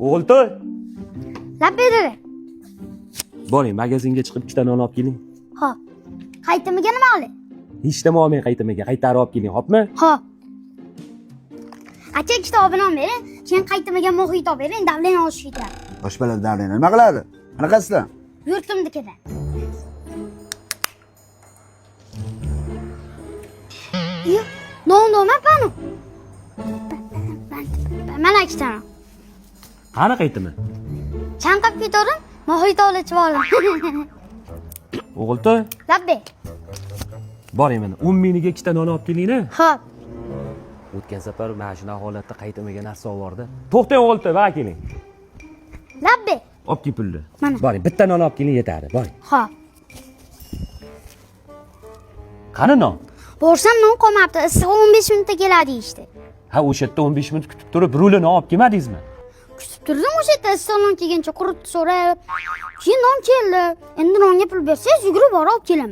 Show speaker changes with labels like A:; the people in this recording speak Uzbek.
A: O'g'iltoy.
B: Lab beradi.
A: Boring, magazinga chiqib ikkita non olib keling.
B: Xo'p. Qaytimiga nima qilay?
A: Hech nima olmang qaytamaga, qaytarib olib keling, xo'pmi?
B: Xo'p. Aka ikkita olib bering, keyin qaytimiga muhit olib bering, davlen olishga ketadi.
C: Boshqalar davlen nima qiladi? Qanaqasidan?
B: Yurtimnikida. Yo, non panu. Mana ikkita.
A: Qani qaytimi?
B: Chanqab ketadim, muhit olib oldim.
A: O'g'iltoy,
B: Labbe.
A: boring mana 10 mingga ikkita non olib keling-a.
B: Xo'p.
A: O'tgan safar mana shuna holatda qaytamaga narsa olib. To'xtang o'g'iltoy, va keling.
B: Labbe.
A: Olib kel pulni.
B: Mana.
A: Boring, bitta non olib keling yetadi, boring.
B: Xo'p.
A: Qani non?
B: Borsam non qolmabdi. Issiq 15 minutda keladi ishdi.
A: Ha, o'sha yerda 15 minut kutib turib, rulini olib kelmadingizmi?
B: Kutib turdim o'sha yerda issiq non kelguncha quritib so'rab. Keyin non keldi. Endi nonga pul bersangiz, yugurib borib olib kelaman.